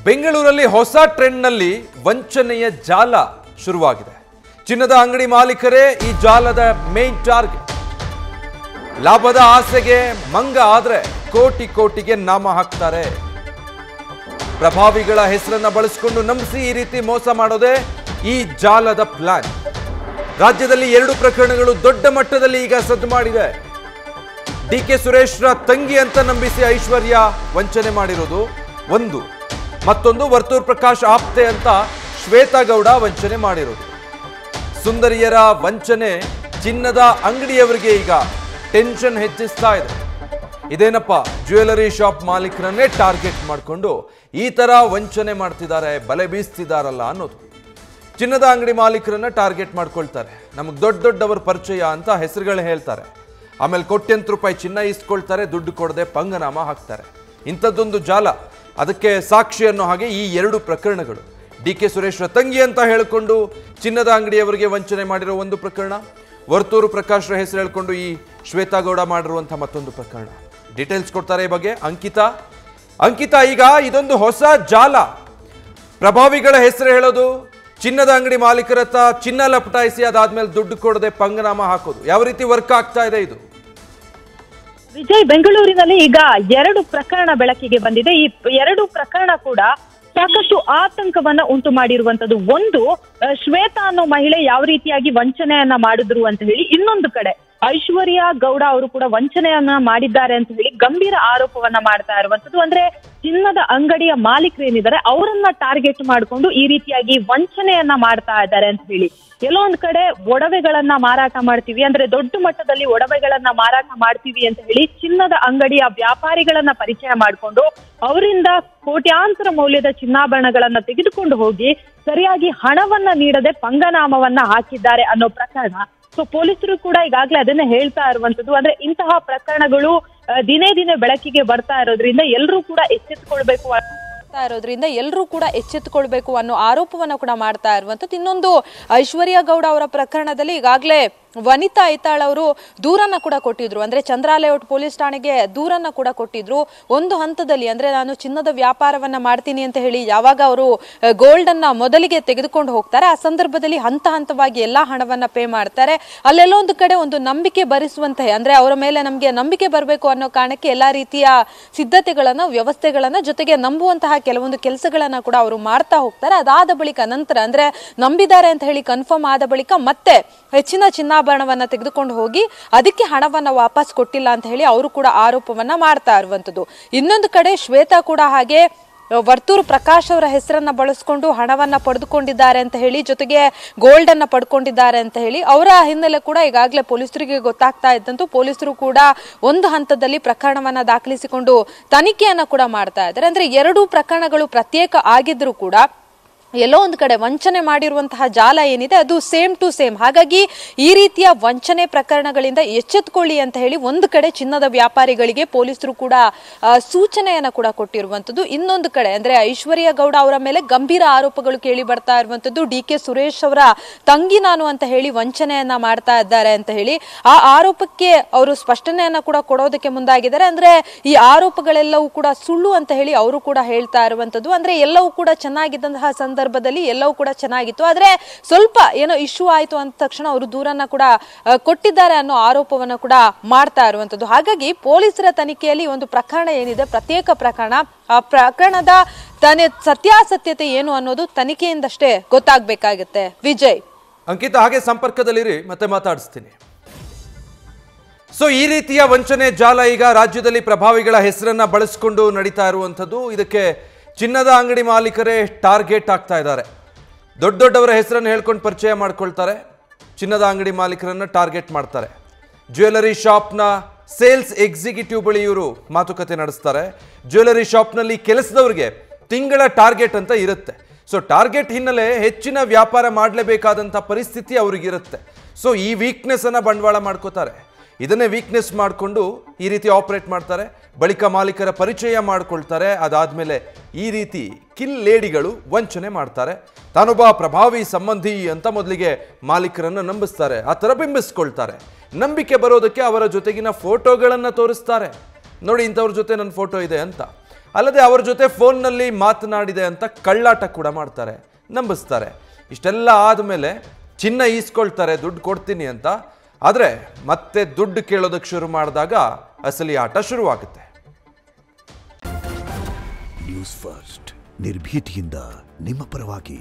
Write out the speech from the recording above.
ಬೆಂಗಳೂರಲ್ಲಿ ಹೊಸ ಟ್ರೆಂಡ್ನಲ್ಲಿ ವಂಚನೆಯ ಜಾಲ ಶುರುವಾಗಿದೆ. ಚಿನ್ನದ ಅಂಗಡಿ ಮಾಲೀಕರೇ ಈ ಜಾಲದ ಮೇನ್ ಟಾರ್ಗೆಟ್. ಲಾಭದ ಆಸೆಗೆ ಮಂಗ ಆದ್ರೆ ಕೋಟಿ ಕೋಟಿಗೆ ನಾಮ ಹಾಕ್ತಾರೆ. ಪ್ರಭಾವಿಗಳ ಹೆಸರನ್ನ ಬಳಸಿಕೊಂಡು ನಂಬಿಸಿ ಈ ರೀತಿ ಮೋಸ ಮಾಡೋದೇ ಈ ಜಾಲದ ಪ್ಲಾನ್. ರಾಜ್ಯದಲ್ಲಿ 2 ಪ್ರಕರಣಗಳು ದೊಡ್ಡ ಮಟ್ಟದಲ್ಲಿ ಈಗ ಸದ್ದು ಮಾಡಿದೆ. ಡಿಕೆ ಸುರೇಶ್ರ ತಂಗಿ ಅಂತ ನಂಬಿಸಿ ಐಶ್ವರ್ಯ ವಂಚನೆ ಮಾಡಿರೋದು ಒಂದು, ಮತ್ತೊಂದು ವರ್ತೂರ್ ಪ್ರಕಾಶ್ ಆಪ್ತೆ ಅಂತ ಶ್ವೇತಾ ಗೌಡ ವಂಚನೆ ಮಾಡಿರೋದು. ಸುಂದರಿಯರ ವಂಚನೆ ಚಿನ್ನದ ಅಂಗಡಿಯವರಿಗೆ ಈಗ ಟೆನ್ಷನ್ ಹೆಚ್ಚಿಸ್ತಾ ಇದೆ. ಇದೇನಪ್ಪ, ಜ್ಯುವೆಲರಿ ಶಾಪ್ ಮಾಲೀಕರನ್ನೇ ಟಾರ್ಗೆಟ್ ಮಾಡಿಕೊಂಡು ಈ ತರ ವಂಚನೆ ಮಾಡ್ತಿದ್ದಾರೆ, ಬಲೆ ಬೀಸ್ತಿದಾರಲ್ಲ ಅನ್ನೋದು. ಚಿನ್ನದ ಅಂಗಡಿ ಮಾಲೀಕರನ್ನ ಟಾರ್ಗೆಟ್ ಮಾಡ್ಕೊಳ್ತಾರೆ. ನಮಗೆ ದೊಡ್ಡವರ ಪರಿಚಯ ಅಂತ ಹೆಸರುಗಳು ಹೇಳ್ತಾರೆ. ಆಮೇಲೆ ಕೋಟ್ಯಂತರ ರೂಪಾಯಿ ಚಿನ್ನ ಇಸ್ಕೊಳ್ತಾರೆ, ದುಡ್ಡು ಕೊಡದೆ ಪಂಗನಾಮ ಹಾಕ್ತಾರೆ. ಇಂಥದ್ದೊಂದು ಜಾಲ. ಅದಕ್ಕೆ ಸಾಕ್ಷಿ ಅನ್ನೋ ಹಾಗೆ ಈ 2 ಪ್ರಕರಣಗಳು. ಡಿಕೆ ಸುರೇಶ್ರ ತಂಗಿ ಅಂತ ಹೇಳಿಕೊಂಡು ಚಿನ್ನದ ಅಂಗಡಿಯವರಿಗೆ ವಂಚನೆ ಮಾಡಿರೋ ಒಂದು ಪ್ರಕರಣ, ವರ್ತೂರು ಪ್ರಕಾಶ್ರ ಹೆಸರು ಹೇಳ್ಕೊಂಡು ಈ ಶ್ವೇತಾ ಗೌಡ ಮಾಡಿರುವಂಥ ಮತ್ತೊಂದು ಪ್ರಕರಣ. ಡೀಟೇಲ್ಸ್ ಕೊಡ್ತಾರೆ ಈ ಬಗ್ಗೆ ಅಂಕಿತಾ. ಈಗ ಇದೊಂದು ಹೊಸ ಜಾಲ. ಪ್ರಭಾವಿಗಳ ಹೆಸರು ಹೇಳೋದು, ಚಿನ್ನದ ಅಂಗಡಿ ಮಾಲೀಕರ ಹತ್ರ ಚಿನ್ನ ಲಪಟಾಯಿಸಿ ಅದಾದ್ಮೇಲೆ ದುಡ್ಡು ಕೊಡದೆ ಪಂಗನಾಮ ಹಾಕೋದು. ಯಾವ ರೀತಿ ವರ್ಕ್ ಆಗ್ತಾ ಇದೆ ಇದು? ವಿಜಯ್, ಬೆಂಗಳೂರಿನಲ್ಲಿ ಈಗ 2 ಪ್ರಕರಣ ಬೆಳಕಿಗೆ ಬಂದಿದೆ. ಈ 2 ಪ್ರಕರಣ ಕೂಡ ಸಾಕಷ್ಟು ಆತಂಕವನ್ನ ಉಂಟು ಮಾಡಿರುವಂತದ್ದು. ಒಂದು, ಶ್ವೇತಾ ಅನ್ನೋ ಮಹಿಳೆ ಯಾವ ರೀತಿಯಾಗಿ ವಂಚನೆಯನ್ನ ಮಾಡಿದ್ರು ಅಂತ ಹೇಳಿ, ಇನ್ನೊಂದು ಕಡೆ ಐಶ್ವರ್ಯ ಗೌಡ ಅವರು ಕೂಡ ವಂಚನೆಯನ್ನ ಮಾಡಿದ್ದಾರೆ ಅಂತ ಹೇಳಿ ಗಂಭೀರ ಆರೋಪವನ್ನ ಮಾಡ್ತಾ ಇರುವಂತದ್ದು. ಅಂದ್ರೆ ಚಿನ್ನದ ಅಂಗಡಿಯ ಮಾಲೀಕರು ಏನಿದ್ದಾರೆ ಅವರನ್ನ ಟಾರ್ಗೆಟ್ ಮಾಡಿಕೊಂಡು ಈ ರೀತಿಯಾಗಿ ವಂಚನೆಯನ್ನ ಮಾಡ್ತಾ ಇದ್ದಾರೆ ಅಂತ ಹೇಳಿ. ಎಲ್ಲೋ ಒಂದ್ ಕಡೆ ಒಡವೆಗಳನ್ನ ಮಾರಾಟ ಮಾಡ್ತೀವಿ, ಅಂದ್ರೆ ದೊಡ್ಡ ಮಟ್ಟದಲ್ಲಿ ಒಡವೆಗಳನ್ನ ಮಾರಾಟ ಮಾಡ್ತೀವಿ ಅಂತ ಹೇಳಿ ಚಿನ್ನದ ಅಂಗಡಿಯ ವ್ಯಾಪಾರಿಗಳನ್ನ ಪರಿಚಯ ಮಾಡಿಕೊಂಡು ಅವರಿಂದ ಕೋಟ್ಯಾಂತರ ಮೌಲ್ಯದ ಚಿನ್ನಾಭರಣಗಳನ್ನ ತೆಗೆದುಕೊಂಡು ಹೋಗಿ ಸರಿಯಾಗಿ ಹಣವನ್ನ ನೀಡದೆ ಪಂಗನಾಮವನ್ನ ಹಾಕಿದ್ದಾರೆ ಅನ್ನೋ ಪ್ರಕರಣ. ಸೊ ಪೊಲೀಸರು ಕೂಡ ಈಗಾಗಲೇ ಅದನ್ನೇ ಹೇಳ್ತಾ ಇರುವಂತದ್ದು. ಅಂದ್ರೆ ಇಂತಹ ಪ್ರಕರಣಗಳು ದಿನೇ ದಿನೇ ಬೆಳಕಿಗೆ ಬರ್ತಾ ಇರೋದ್ರಿಂದ ಎಲ್ಲರೂ ಕೂಡ ಎಚ್ಚೆತ್ತುಕೊಳ್ಬೇಕು ಅನ್ನೋ ಆರೋಪವನ್ನ ಕೂಡ ಮಾಡ್ತಾ ಇರುವಂತದ್ದು. ಇನ್ನೊಂದು, ಐಶ್ವರ್ಯ ಗೌಡ ಅವರ ಪ್ರಕರಣದಲ್ಲಿ ಈಗಾಗಲೇ ವನಿತಾ ಐತಾಳ್ ಅವರು ದೂರನ್ನ ಕೂಡ ಕೊಟ್ಟಿದ್ರು. ಅಂದ್ರೆ ಚಂದ್ರಾಲೇಔಟ್ ಪೊಲೀಸ್ ಠಾಣೆಗೆ ದೂರನ್ನ ಕೂಡ ಕೊಟ್ಟಿದ್ರು. ಒಂದು ಹಂತದಲ್ಲಿ, ಅಂದ್ರೆ ನಾನು ಚಿನ್ನದ ವ್ಯಾಪಾರವನ್ನ ಮಾಡ್ತೀನಿ ಅಂತ ಹೇಳಿ ಯಾವಾಗ ಅವರು ಗೋಲ್ಡ್ ಅನ್ನ ಮೊದಲಿಗೆ ತೆಗೆದುಕೊಂಡು ಹೋಗ್ತಾರೆ, ಆ ಸಂದರ್ಭದಲ್ಲಿ ಹಂತವಾಗಿ ಎಲ್ಲಾ ಹಣವನ್ನ ಪೇ ಮಾಡ್ತಾರೆ. ಅಲ್ಲೆಲ್ಲೋ ಒಂದು ಕಡೆ ಒಂದು ನಂಬಿಕೆ ಭರಿಸುವಂತೆ, ಅಂದ್ರೆ ಅವರ ಮೇಲೆ ನಮ್ಗೆ ನಂಬಿಕೆ ಬರಬೇಕು ಅನ್ನೋ ಕಾರಣಕ್ಕೆ ಎಲ್ಲಾ ರೀತಿಯ ಸಿದ್ಧತೆಗಳನ್ನ, ವ್ಯವಸ್ಥೆಗಳನ್ನ, ಜೊತೆಗೆ ನಂಬುವಂತಹ ಕೆಲವೊಂದು ಕೆಲಸಗಳನ್ನ ಕೂಡ ಅವರು ಮಾಡ್ತಾ ಹೋಗ್ತಾರೆ. ಅದಾದ ಬಳಿಕ ನಂತರ, ಅಂದ್ರೆ ನಂಬಿದ್ದಾರೆ ಅಂತ ಹೇಳಿ ಕನ್ಫರ್ಮ್ ಆದ ಬಳಿಕ ಮತ್ತೆ ಹೆಚ್ಚಿನ ಚಿನ್ನಾಭರಣವನ್ನ ತೆಗೆದುಕೊಂಡು ಹೋಗಿ ಅದಕ್ಕೆ ಹಣವನ್ನ ವಾಪಸ್ ಕೊಟ್ಟಿಲ್ಲ ಅಂತ ಹೇಳಿ ಅವರು ಕೂಡ ಆರೋಪವನ್ನ ಮಾಡ್ತಾ ಇರುವಂತದ್ದು. ಇನ್ನೊಂದು ಕಡೆ ಶ್ವೇತಾ ಕೂಡ ಹಾಗೆ ವರ್ತೂರು ಪ್ರಕಾಶ್ ಅವರ ಹೆಸರನ್ನ ಬಳಸಿಕೊಂಡು ಹಣವನ್ನ ಪಡೆದುಕೊಂಡಿದ್ದಾರೆ ಅಂತ ಹೇಳಿ, ಜೊತೆಗೆ ಗೋಲ್ಡ್ ಅನ್ನ ಪಡ್ಕೊಂಡಿದ್ದಾರೆ ಅಂತ ಹೇಳಿ ಅವರ ಹಿನ್ನೆಲೆ ಕೂಡ ಈಗಾಗಲೇ ಪೊಲೀಸರಿಗೆ ಗೊತ್ತಾಗ್ತಾ ಇದ್ದಂತೂ ಪೊಲೀಸರು ಕೂಡ ಒಂದು ಹಂತದಲ್ಲಿ ಪ್ರಕರಣವನ್ನ ದಾಖಲಿಸಿಕೊಂಡು ತನಿಖೆಯನ್ನ ಕೂಡ ಮಾಡ್ತಾ ಇದ್ದಾರೆ. ಅಂದ್ರೆ 2 ಪ್ರಕರಣಗಳು ಪ್ರತ್ಯೇಕ ಆಗಿದ್ರು ಕೂಡ ಎಲ್ಲೋ ಒಂದು ಕಡೆ ವಂಚನೆ ಮಾಡಿರುವಂತಹ ಜಾಲ ಏನಿದೆ ಅದು ಸೇಮ್ ಟು ಸೇಮ್. ಹಾಗಾಗಿ ಈ ರೀತಿಯ ವಂಚನೆ ಪ್ರಕರಣಗಳಿಂದ ಎಚ್ಚೆತ್ತುಕೊಳ್ಳಿ ಅಂತ ಹೇಳಿ ಒಂದು ಕಡೆ ಚಿನ್ನದ ವ್ಯಾಪಾರಿಗಳಿಗೆ ಪೊಲೀಸರು ಕೂಡ ಸೂಚನೆಯನ್ನ ಕೂಡ ಕೊಟ್ಟಿರುವಂತದ್ದು. ಇನ್ನೊಂದು ಕಡೆ ಅಂದ್ರೆ ಐಶ್ವರ್ಯ ಗೌಡ ಅವರ ಮೇಲೆ ಗಂಭೀರ ಆರೋಪಗಳು ಕೇಳಿ ಬರ್ತಾ ಇರುವಂತದ್ದು. ಡಿಕೆ ಸುರೇಶ್ ಅವರ ತಂಗಿ ನಾನು ಅಂತ ಹೇಳಿ ವಂಚನೆಯನ್ನ ಮಾಡ್ತಾ ಇದ್ದಾರೆ ಅಂತ ಹೇಳಿ ಆ ಆರೋಪಕ್ಕೆ ಅವರು ಸ್ಪಷ್ಟನೆಯನ್ನ ಕೂಡ ಕೊಡೋದಕ್ಕೆ ಮುಂದಾಗಿದ್ದಾರೆ. ಅಂದ್ರೆ ಈ ಆರೋಪಗಳೆಲ್ಲವೂ ಕೂಡ ಸುಳ್ಳು ಅಂತ ಹೇಳಿ ಅವರು ಕೂಡ ಹೇಳ್ತಾ ಇರುವಂತದ್ದು. ಅಂದ್ರೆ ಎಲ್ಲವೂ ಕೂಡ ಚೆನ್ನಾಗಿದ್ದಂತಹ ಸಂದರ್ಭದಲ್ಲಿ ಎಲ್ಲವೂ ಕೂಡ ಚೆನ್ನಾಗಿತ್ತು, ಆದ್ರೆ ಸ್ವಲ್ಪ ಏನೋ ಇಶ್ಯೂ ಆಯ್ತು ಅಂದ ತಕ್ಷಣ ಅವರು ದೂರನ್ನ ಕೂಡ ಕೊಟ್ಟಿದ್ದಾರೆ ಅನ್ನೋ ಆರೋಪವನ್ನ ಕೂಡ ಮಾಡ್ತಾ ಇರುವಂತದ್ದು. ಹಾಗಾಗಿ ಪೊಲೀಸರ ತನಿಖೆಯಲ್ಲಿ ಒಂದು ಪ್ರಕರಣ ಏನಿದೆ, ಪ್ರತ್ಯೇಕ ಪ್ರಕರಣ, ಆ ಪ್ರಕರಣದ ಸತ್ಯಾಸತ್ಯತೆ ಏನು ಅನ್ನೋದು ತನಿಖೆಯಿಂದಷ್ಟೇ ಗೊತ್ತಾಗಬೇಕಾಗುತ್ತೆ. ವಿಜಯ್, ಅಂಕಿತಾ ಹಾಗೆ ಸಂಪರ್ಕದಲ್ಲಿರಿ, ಮತ್ತೆ ಮಾತಾಡಿಸ್ತೀನಿ. ಸೊ ಈ ರೀತಿಯ ವಂಚನೆ ಜಾಲ ಈಗ ರಾಜ್ಯದಲ್ಲಿ ಪ್ರಭಾವಿಗಳ ಹೆಸರನ್ನ ಬಳಸಿಕೊಂಡು ನಡೀತಾ ಇರುವಂಥದ್ದು. ಇದಕ್ಕೆ ಚಿನ್ನದ ಅಂಗಡಿ ಮಾಲೀಕರೇ ಟಾರ್ಗೆಟ್ ಆಗ್ತಾ ಇದ್ದಾರೆ. ದೊಡ್ಡವರ ಹೆಸರನ್ನು ಹೇಳ್ಕೊಂಡು ಪರಿಚಯ ಮಾಡ್ಕೊಳ್ತಾರೆ, ಚಿನ್ನದ ಅಂಗಡಿ ಮಾಲೀಕರನ್ನ ಟಾರ್ಗೆಟ್ ಮಾಡ್ತಾರೆ. ಜ್ಯುವೆಲರಿ ಶಾಪ್ನ ಸೇಲ್ಸ್ ಎಕ್ಸಿಕ್ಯೂಟಿವ್ ಬಳಿ ಇವರು ಮಾತುಕತೆ ನಡೆಸ್ತಾರೆ. ಜ್ಯುವೆಲರಿ ಶಾಪ್ನಲ್ಲಿ ಕೆಲಸದವ್ರಿಗೆ ತಿಂಗಳ ಟಾರ್ಗೆಟ್ ಅಂತ ಇರುತ್ತೆ. ಸೊ ಟಾರ್ಗೆಟ್ ಹಿನ್ನೆಲೆ ಹೆಚ್ಚಿನ ವ್ಯಾಪಾರ ಮಾಡಲೇಬೇಕಾದಂಥ ಪರಿಸ್ಥಿತಿ ಅವ್ರಿಗಿರುತ್ತೆ. ಸೊ ಈ ವೀಕ್ನೆಸ್ ಅನ್ನ ಬಂಡವಾಳ ಮಾಡ್ಕೋತಾರೆ. ಇದನ್ನೇ ವೀಕ್ನೆಸ್ ಮಾಡಿಕೊಂಡು ಈ ರೀತಿ ಆಪರೇಟ್ ಮಾಡ್ತಾರೆ. ಬಳಿಕ ಮಾಲೀಕರ ಪರಿಚಯ ಮಾಡಿಕೊಳ್ತಾರೆ. ಅದಾದಮೇಲೆ ಈ ರೀತಿ ಕಿಲ್ ಲೇಡಿಗಳು ವಂಚನೆ ಮಾಡ್ತಾರೆ. ತಾನೊಬ್ಬ ಪ್ರಭಾವಿ ಸಂಬಂಧಿ ಅಂತ ಮೊದಲಿಗೆ ಮಾಲೀಕರನ್ನು ನಂಬಿಸ್ತಾರೆ, ಆ ಥರ ಬಿಂಬಿಸ್ಕೊಳ್ತಾರೆ. ನಂಬಿಕೆ ಬರೋದಕ್ಕೆ ಅವರ ಜೊತೆಗಿನ ಫೋಟೋಗಳನ್ನು ತೋರಿಸ್ತಾರೆ. ನೋಡಿ, ಇಂಥವ್ರ ಜೊತೆ ನನ್ನ ಫೋಟೋ ಇದೆ ಅಂತ. ಅಲ್ಲದೆ ಅವರ ಜೊತೆ ಫೋನ್ನಲ್ಲಿ ಮಾತನಾಡಿದೆ ಅಂತ ಕಳ್ಳಾಟ ಕೂಡ ಮಾಡ್ತಾರೆ, ನಂಬಿಸ್ತಾರೆ. ಇಷ್ಟೆಲ್ಲ ಆದಮೇಲೆ ಚಿನ್ನ ಈಸ್ಕೊಳ್ತಾರೆ ದುಡ್ಡು ಕೊಡ್ತೀನಿ ಅಂತ. ಆದರೆ ಮತ್ತೆ ದುಡ್ಡು ಕೇಳೋದಕ್ಕೆ ಶುರು ಮಾಡಿದಾಗ ಅಸಲಿ ಆಟ ಶುರುವಾಗುತ್ತೆ. ನ್ಯೂಸ್ ಫಸ್ಟ್ ನಿರ್ಭೀತಿಯಿಂದ ನಿಮ್ಮ ಪರವಾಗಿ.